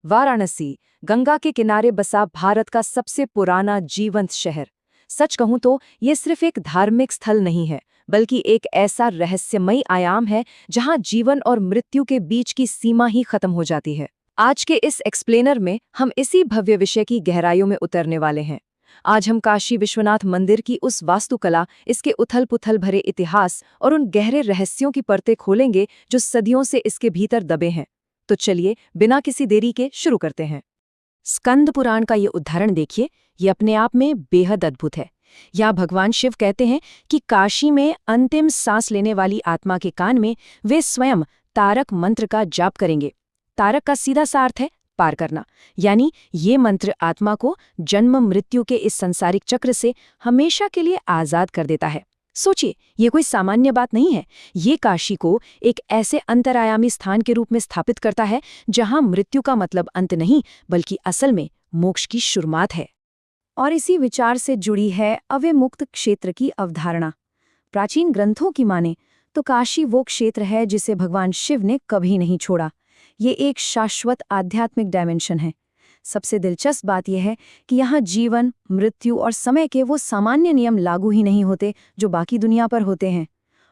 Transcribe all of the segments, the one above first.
वाराणसी, गंगा के किनारे बसा भारत का सबसे पुराना जीवंत शहर। सच कहूं तो ये सिर्फ एक धार्मिक स्थल नहीं है, बल्कि एक ऐसा रहस्यमयी आयाम है जहां जीवन और मृत्यु के बीच की सीमा ही खत्म हो जाती है। आज के इस एक्सप्लेनर में हम इसी भव्य विषय की गहराइयों में उतरने वाले हैं। आज हम काशी विश्वनाथ मंदिर की उस वास्तुकला, इसके उथल-पुथल भरे इतिहास और उन गहरे रहस्यों की परतें खोलेंगे जो सदियों से इसके भीतर दबे हैं। तो चलिए, बिना किसी देरी के शुरू करते हैं। स्कंद पुराण का ये उदाहरण देखिए, ये अपने आप में बेहद अद्भुत है। यहाँ भगवान शिव कहते हैं कि काशी में अंतिम सांस लेने वाली आत्मा के कान में वे स्वयं तारक मंत्र का जाप करेंगे। तारक का सीधा सा अर्थ है पार करना, यानी ये मंत्र आत्मा को जन्म मृत्यु के इस संसारिक चक्र से हमेशा के लिए आजाद कर देता है। सोचिए, ये कोई सामान्य बात नहीं है। ये काशी को एक ऐसे अंतरायामी स्थान के रूप में स्थापित करता है जहां मृत्यु का मतलब अंत नहीं, बल्कि असल में मोक्ष की शुरुआत है। और इसी विचार से जुड़ी है अविमुक्त क्षेत्र की अवधारणा। प्राचीन ग्रंथों की माने तो काशी वो क्षेत्र है जिसे भगवान शिव ने कभी नहीं छोड़ा। ये एक शाश्वत आध्यात्मिक डायमेंशन है। सबसे दिलचस्प बात यह है कि यहाँ जीवन, मृत्यु और समय के वो सामान्य नियम लागू ही नहीं होते जो बाकी दुनिया पर होते हैं।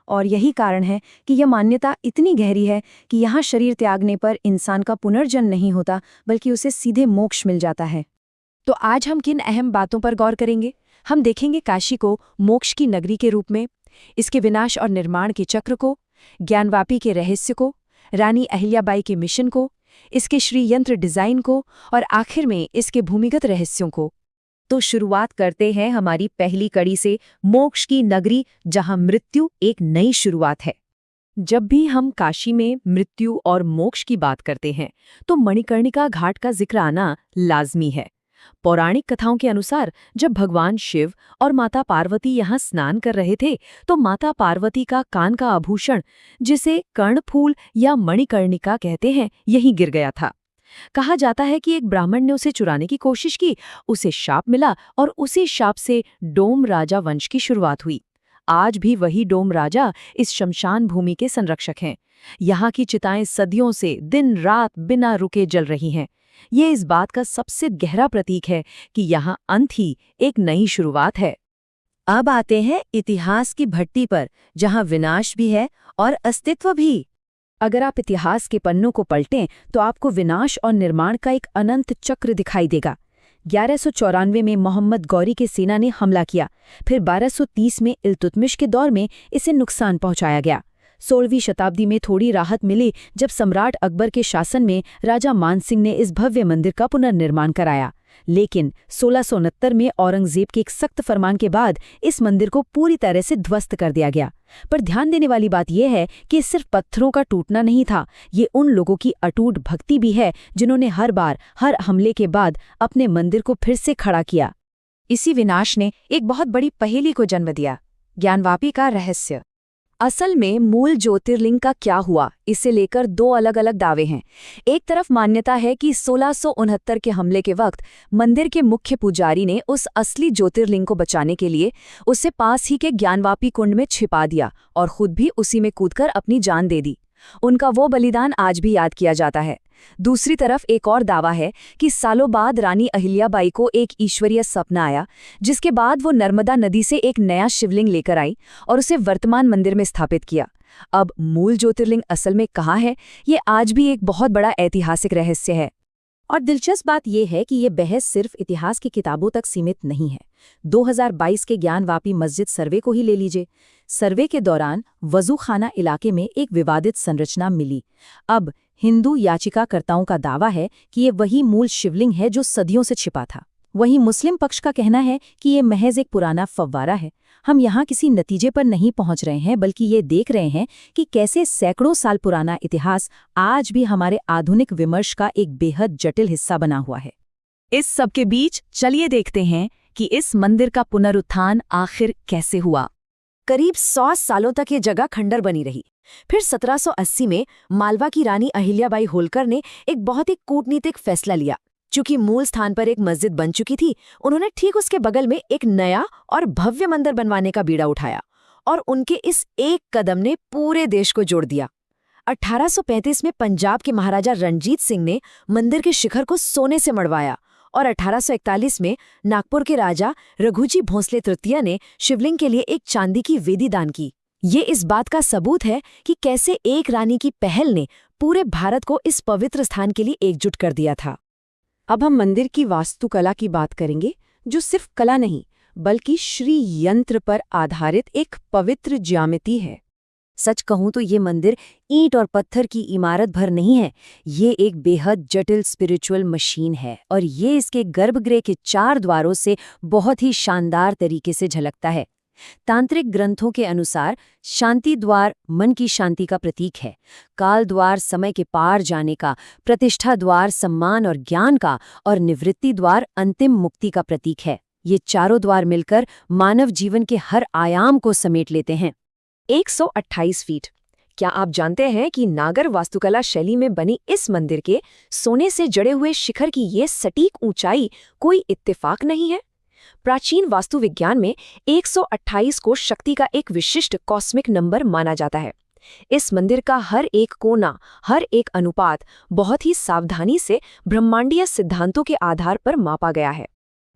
और यही कारण है कि यह मान्यता इतनी गहरी है कि यहाँ शरीर त्यागने पर इंसान का पुनर्जन्म नहीं होता, बल्कि उसे सीधे मोक्ष मिल जाता है। तो आज हम किन अहम बातों पर गौर करेंगे? हम देखेंगे काशी को मोक्ष की नगरी के रूप में, इसके विनाश और निर्माण के चक्र को, ज्ञानवापी के रहस्य को, रानी अहिल्याबाई के मिशन को, इसके श्रीयंत्र डिजाइन को और आखिर में इसके भूमिगत रहस्यों को। तो शुरुआत करते हैं हमारी पहली कड़ी से, मोक्ष की नगरी जहां मृत्यु एक नई शुरुआत है। जब भी हम काशी में मृत्यु और मोक्ष की बात करते हैं तो मणिकर्णिका घाट का जिक्र आना लाजमी है। पौराणिक कथाओं के अनुसार जब भगवान शिव और माता पार्वती यहाँ स्नान कर रहे थे तो माता पार्वती का कान का आभूषण, जिसे कर्णफूल या मणिकर्णिका कहते हैं, यहीं गिर गया था। कहा जाता है कि एक ब्राह्मण ने उसे चुराने की कोशिश की, उसे शाप मिला और उसी शाप से डोम राजा वंश की शुरुआत हुई। आज भी वही डोम राजा इस शमशान भूमि के संरक्षक हैं। यहाँ की चिताएं सदियों से दिन रात बिना रुके जल रही हैं। ये इस बात का सबसे गहरा प्रतीक है कि यहाँ अंत ही एक नई शुरुआत है। अब आते हैं इतिहास की भट्टी पर, जहाँ विनाश भी है और अस्तित्व भी। अगर आप इतिहास के पन्नों को पलटें तो आपको विनाश और निर्माण का एक अनंत चक्र दिखाई देगा। 1194 में मोहम्मद गौरी के सेना ने हमला किया, फिर 1230 में इल्तुतमिश के दौर में इसे नुकसान पहुंचाया गया। 16वीं शताब्दी में थोड़ी राहत मिली जब सम्राट अकबर के शासन में राजा मानसिंह ने इस भव्य मंदिर का पुनर्निर्माण कराया। लेकिन 1669 में औरंगजेब के एक सख्त फरमान के बाद इस मंदिर को पूरी तरह से ध्वस्त कर दिया गया। पर ध्यान देने वाली बात यह है कि सिर्फ पत्थरों का टूटना नहीं था, ये उन लोगों की अटूट भक्ति भी है जिन्होंने हर बार, हर हमले के बाद अपने मंदिर को फिर से खड़ा किया। इसी विनाश ने एक बहुत बड़ी पहेली को जन्म दिया, ज्ञानवापी का रहस्य। असल में मूल ज्योतिर्लिंग का क्या हुआ, इसे लेकर दो अलग अलग दावे हैं। एक तरफ मान्यता है कि 1669 के हमले के वक्त मंदिर के मुख्य पुजारी ने उस असली ज्योतिर्लिंग को बचाने के लिए उसे पास ही के ज्ञानवापी कुंड में छिपा दिया और खुद भी उसी में कूदकर अपनी जान दे दी। उनका वो बलिदान आज भी याद किया जाता है। दूसरी तरफ एक और दावा है कि सालों बाद रानी अहिल्याबाई को एक ईश्वरीय सपना आया, जिसके बाद वो नर्मदा नदी से एक नया शिवलिंग लेकर आई और उसे वर्तमान मंदिर में स्थापित किया। अब मूल ज्योतिर्लिंग असल में कहाँ है, ये आज भी एक बहुत बड़ा ऐतिहासिक रहस्य है। और दिलचस्प बात यह है कि ये बहस सिर्फ इतिहास की किताबों तक सीमित नहीं है। 2022 के ज्ञानवापी मस्जिद सर्वे को ही ले लीजिए। सर्वे के दौरान वजूखाना इलाके में एक विवादित संरचना मिली। अब हिंदू याचिकाकर्ताओं का दावा है कि ये वही मूल शिवलिंग है जो सदियों से छिपा था। वहीं मुस्लिम पक्ष का कहना है कि ये महज एक पुराना फव्वारा है। हम यहाँ किसी नतीजे पर नहीं पहुँच रहे हैं, बल्कि ये देख रहे हैं कि कैसे सैकड़ों साल पुराना इतिहास आज भी हमारे आधुनिक विमर्श का एक बेहद जटिल हिस्सा बना हुआ है। इस सब के बीच चलिए देखते हैं कि इस मंदिर का पुनरुत्थान आखिर कैसे हुआ। करीब 100 सालों तक ये जगह खंडर बनी रही। फिर 1780 में मालवा की रानी अहिल्याबाई होलकर ने एक बहुत ही कूटनीतिक फैसला लिया। चूंकि मूल स्थान पर एक मस्जिद बन चुकी थी, उन्होंने ठीक उसके बगल में एक नया और भव्य मंदिर बनवाने का बीड़ा उठाया और उनके इस एक कदम ने पूरे देश को जोड़ दिया। 1835 में पंजाब के महाराजा रणजीत सिंह ने मंदिर के शिखर को सोने से मढ़वाया और 1841 में नागपुर के राजा रघुजी भोंसले तृतीय ने शिवलिंग के लिए एक चांदी की वेदी दान की। ये इस बात का सबूत है कि कैसे एक रानी की पहल ने पूरे भारत को इस पवित्र स्थान के लिए एकजुट कर दिया था। अब हम मंदिर की वास्तुकला की बात करेंगे, जो सिर्फ कला नहीं बल्कि श्री यंत्र पर आधारित एक पवित्र ज्यामिति है। सच कहूं तो ये मंदिर ईंट और पत्थर की इमारत भर नहीं है, ये एक बेहद जटिल स्पिरिचुअल मशीन है और ये इसके गर्भगृह के 4 द्वारों से बहुत ही शानदार तरीके से झलकता है। तांत्रिक ग्रंथों के अनुसार शांति द्वार मन की शांति का प्रतीक है, काल द्वार समय के पार जाने का, प्रतिष्ठा द्वार सम्मान और ज्ञान का और निवृत्ति द्वार अंतिम मुक्ति का प्रतीक है। ये चारों द्वार मिलकर मानव जीवन के हर आयाम को समेट लेते हैं। 128 फीट। क्या आप जानते हैं कि नागर वास्तुकला शैली में बनी इस मंदिर के सोने से जड़े हुए शिखर की ये सटीक ऊंचाई कोई इत्तेफाक नहीं है? प्राचीन वास्तु विज्ञान में 128 को शक्ति का एक विशिष्ट कॉस्मिक नंबर माना जाता है। इस मंदिर का हर एक कोना, हर एक अनुपात बहुत ही सावधानी से ब्रह्मांडीय सिद्धांतों के आधार पर मापा गया है।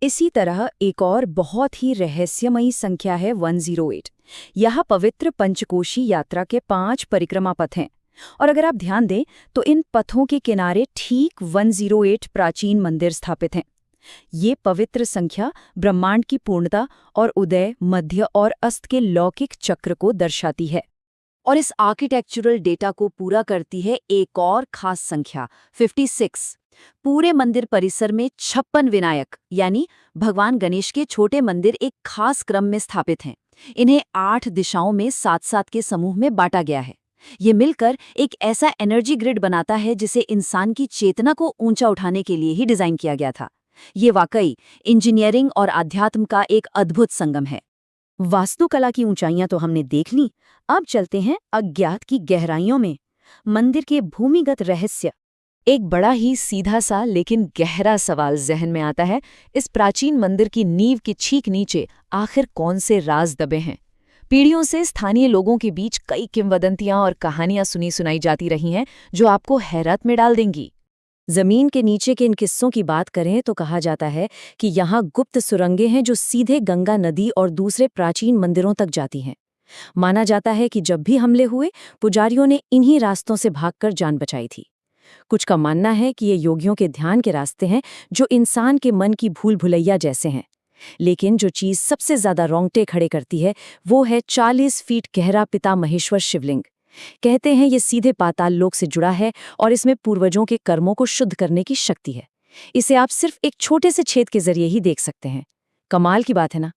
इसी तरह एक और बहुत ही रहस्यमयी संख्या है 108। यह पवित्र पंचकोशी यात्रा के 5 परिक्रमा पथ हैं और अगर आप ध्यान दें तो इन पथों के किनारे ठीक 108 प्राचीन मंदिर स्थापित हैं। ये पवित्र संख्या ब्रह्मांड की पूर्णता और उदय, मध्य और अस्त के लौकिक चक्र को दर्शाती है। और इस आर्किटेक्चरल डेटा को पूरा करती है एक और खास संख्या 56। पूरे मंदिर परिसर में 56 विनायक यानी भगवान गणेश के छोटे मंदिर एक खास क्रम में स्थापित हैं। इन्हें 8 दिशाओं में 7-7 के समूह में बांटा गया है। ये मिलकर एक ऐसा एनर्जी ग्रिड बनाता है जिसे इंसान की चेतना को ऊंचा उठाने के लिए ही डिजाइन किया गया था। ये वाकई इंजीनियरिंग और आध्यात्म का एक अद्भुत संगम है। वास्तुकला की ऊंचाइयां तो हमने देख ली, अब चलते हैं अज्ञात की गहराइयों में। मंदिर के भूमिगत रहस्य। एक बड़ा ही सीधा सा लेकिन गहरा सवाल जहन में आता है, इस प्राचीन मंदिर की नींव के ठीक नीचे आखिर कौन से राज दबे हैं? पीढ़ियों से स्थानीय लोगों के बीच कई किंवदंतियां और कहानियां सुनाई जाती रही हैं जो आपको हैरत में डाल देंगी। जमीन के नीचे के इन किस्सों की बात करें तो कहा जाता है कि यहाँ गुप्त सुरंगें हैं जो सीधे गंगा नदी और दूसरे प्राचीन मंदिरों तक जाती हैं। माना जाता है कि जब भी हमले हुए, पुजारियों ने इन्हीं रास्तों से भागकर जान बचाई थी। कुछ का मानना है कि ये योगियों के ध्यान के रास्ते हैं जो इंसान के मन की भूल भुलैया जैसे हैं। लेकिन जो चीज़ सबसे ज्यादा रोंगटे खड़े करती है वो है 40 फीट गहरा पिता महेश्वर शिवलिंग। कहते हैं ये सीधे पाताल लोक से जुड़ा है और इसमें पूर्वजों के कर्मों को शुद्ध करने की शक्ति है। इसे आप सिर्फ एक छोटे से छेद के जरिए ही देख सकते हैं। कमाल की बात है ना?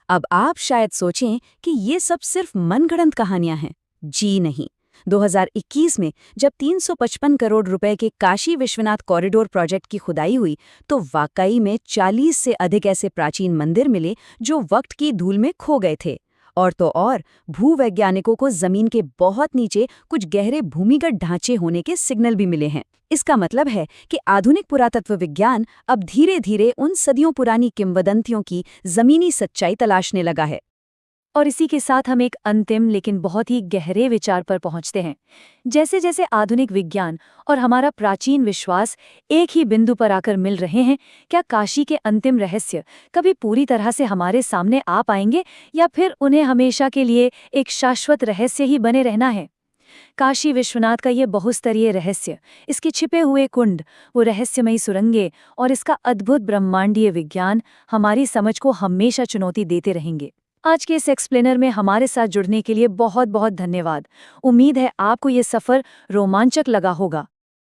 अब आप शायद सोचें कि ये सब सिर्फ मनगढ़ंत कहानियां हैं। जी नहीं। 2021 में जब 355 करोड़ रुपए के काशी विश्वनाथ कॉरिडोर प्रोजेक्ट की खुदाई हुई तो वाकई में 40 से अधिक ऐसे प्राचीन मंदिर मिले जो वक्त की धूल में खो गए थे। और तो और भूवैज्ञानिकों को जमीन के बहुत नीचे कुछ गहरे भूमिगत ढांचे होने के सिग्नल भी मिले हैं। इसका मतलब है कि आधुनिक पुरातत्व विज्ञान अब धीरे धीरे उन सदियों पुरानी किंवदंतियों की जमीनी सच्चाई तलाशने लगा है। और इसी के साथ हम एक अंतिम लेकिन बहुत ही गहरे विचार पर पहुंचते हैं। जैसे जैसे आधुनिक विज्ञान और हमारा प्राचीन विश्वास एक ही बिंदु पर आकर मिल रहे हैं, क्या काशी के अंतिम रहस्य कभी पूरी तरह से हमारे सामने आ पाएंगे या फिर उन्हें हमेशा के लिए एक शाश्वत रहस्य ही बने रहना है? काशी विश्वनाथ का ये बहुस्तरीय रहस्य, इसके छिपे हुए कुंड, वो रहस्यमयी सुरंगें और इसका अद्भुत ब्रह्मांडीय विज्ञान हमारी समझ को हमेशा चुनौती देते रहेंगे। आज के इस एक्सप्लेनर में हमारे साथ जुड़ने के लिए बहुत बहुत धन्यवाद। उम्मीद है आपको ये सफ़र रोमांचक लगा होगा।